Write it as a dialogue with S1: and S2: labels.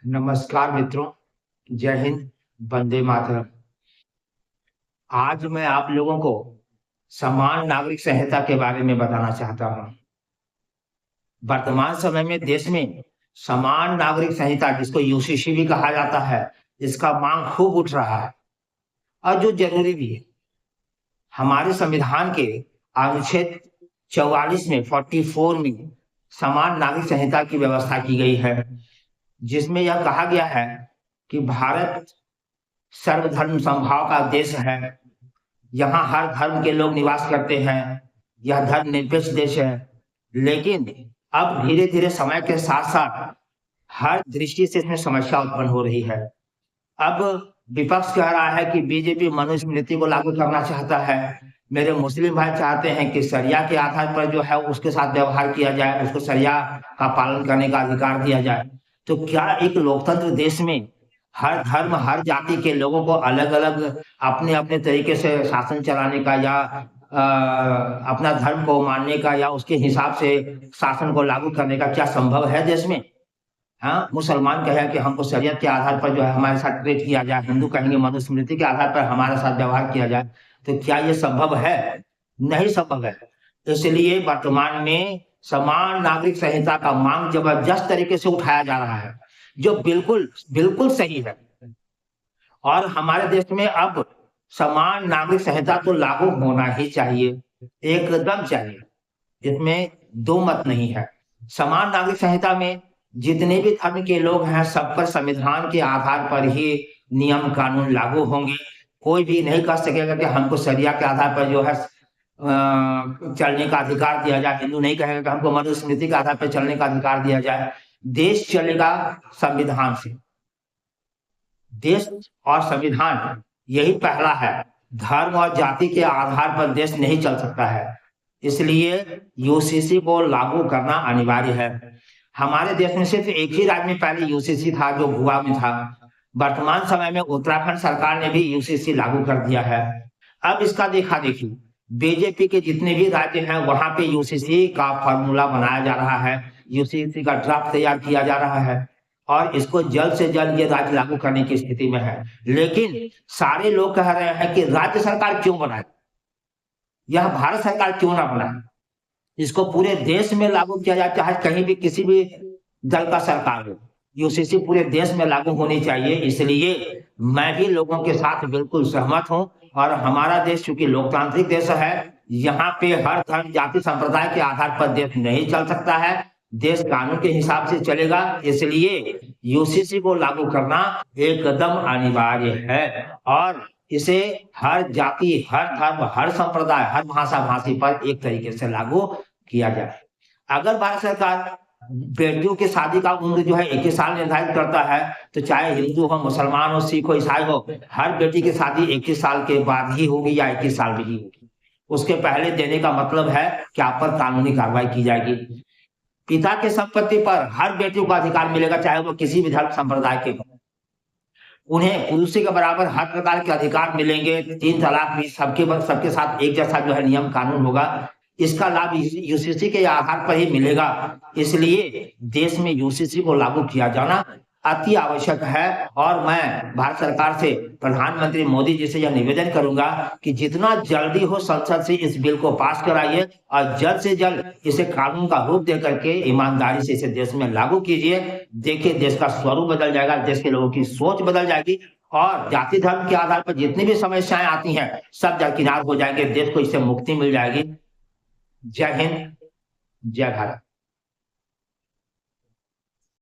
S1: नमस्कार मित्रों, जय हिंद, वंदे मातरम। आज मैं आप लोगों को समान नागरिक संहिता के बारे में बताना चाहता हूँ। वर्तमान समय में देश में समान नागरिक संहिता, जिसको यूसीसी भी कहा जाता है, इसका मांग खूब उठ रहा है और जो जरूरी भी है। हमारे संविधान के अनुच्छेद 44 में 44 में समान नागरिक संहिता की व्यवस्था की गई है, जिसमें यह कहा गया है कि भारत सर्वधर्म समभाव का देश है। यहाँ हर धर्म के लोग निवास करते हैं। यह धर्मनिरपेक्ष देश है। लेकिन अब धीरे धीरे समय के साथ साथ हर दृष्टि से इसमें समस्या उत्पन्न हो रही है। अब विपक्ष कह रहा है कि बीजेपी मनुस्मृति को लागू करना चाहता है। मेरे मुस्लिम भाई चाहते हैं कि शरिया के आधार पर जो है उसके साथ व्यवहार किया जाए, उसको शरिया का पालन करने का अधिकार दिया जाए। तो क्या एक लोकतंत्र देश में हर धर्म, हर जाति के लोगों को अलग अलग अपने अपने तरीके से शासन चलाने का या अपना धर्म को मानने का या उसके हिसाब से शासन को लागू करने का क्या संभव है देश में? हाँ, मुसलमान कहे कि हमको शरीयत के आधार पर जो है हमारे साथ ट्रीट किया जाए, हिंदू कहेंगे मनुस्मृति के आधार पर हमारे साथ व्यवहार किया जाए। तो क्या ये संभव है? नहीं संभव है। इसलिए वर्तमान में समान नागरिक संहिता का मांग जबरदस्त तरीके से उठाया जा रहा है, जो बिल्कुल बिल्कुल सही है। और हमारे देश में अब समान नागरिक संहिता तो लागू होना ही चाहिए, एकदम चाहिए। इसमें दो मत नहीं है। समान नागरिक संहिता में जितने भी धर्म के लोग हैं, सब पर संविधान के आधार पर ही नियम कानून लागू होंगे। कोई भी नहीं कह सकेगा कि हमको शरिया के आधार पर जो है चलने का अधिकार दिया जाए। हिंदू नहीं कहेगा कि हमको मनुस्मृति के आधार पर चलने का अधिकार दिया जाए। देश चलेगा संविधान से। देश और संविधान यही पहला है। धर्म और जाति के आधार पर देश नहीं चल सकता है। इसलिए यूसीसी को लागू करना अनिवार्य है। हमारे देश में सिर्फ एक ही राज्य में पहले यूसीसी था, जो गोवा में था। वर्तमान समय में उत्तराखंड सरकार ने भी यूसीसी लागू कर दिया है। अब इसका देखा देखी बीजेपी के जितने भी राज्य हैं, वहां पे यूसीसी का फॉर्मूला बनाया जा रहा है, यूसीसी का ड्राफ्ट तैयार किया जा रहा है और इसको जल्द से जल्द ये राज्य लागू करने की स्थिति में है। लेकिन सारे लोग कह रहे हैं कि राज्य सरकार क्यों बनाए, यह भारत सरकार क्यों ना बनाए, इसको पूरे देश में लागू किया जाए, चाहे कहीं भी किसी भी दल का सरकार हो। यूसीसी पूरे देश में लागू होनी चाहिए। इसलिए मैं भी लोगों के साथ बिल्कुल सहमत हूं। और हमारा देश चूंकि लोकतांत्रिक देश है, यहाँ पे हर धर्म जाति संप्रदाय के आधार पर देश नहीं चल सकता है। देश कानून के हिसाब से चलेगा। इसलिए यूसीसी को लागू करना एकदम अनिवार्य है और इसे हर जाति, हर धर्म, हर संप्रदाय, हर भाषा भाषी पर एक तरीके से लागू किया जाए। अगर भारत सरकार बेटियों की शादी का उम्र जो है 21 साल निर्धारित करता है, तो चाहे हिंदू हो, मुसलमान हो, सिख हो, ईसाई हो, हर बेटी की शादी 21 साल के बाद ही होगी या 21 साल में ही होगी। उसके पहले देने का मतलब है कि आप पर कानूनी कार्रवाई की जाएगी। पिता की संपत्ति पर हर बेटियों को अधिकार मिलेगा, चाहे वो किसी भी धर्म संप्रदाय के हो। उन्हें पुरुषों के बराबर हर प्रकार के अधिकार मिलेंगे। 3 तलाक भी सबके साथ एक जैसा जो है नियम कानून होगा। इसका लाभ यूसीसी के आधार पर ही मिलेगा। इसलिए देश में यूसीसी को लागू किया जाना अति आवश्यक है। और मैं भारत सरकार से, प्रधानमंत्री मोदी जी से यह निवेदन करूंगा कि जितना जल्दी हो संसद से इस बिल को पास कराइए और जल्द से जल्द इसे कानून का रूप दे करके ईमानदारी से इसे देश में लागू कीजिए। देखिए, देश का स्वरूप बदल जाएगा, देश के लोगों की सोच बदल जाएगी और जाति धर्म के आधार पर जितनी भी समस्याएं आती हैं सब दरकिनार हो जाएंगे। देश को इससे मुक्ति मिल जाएगी। जय हिंद, जय भारत।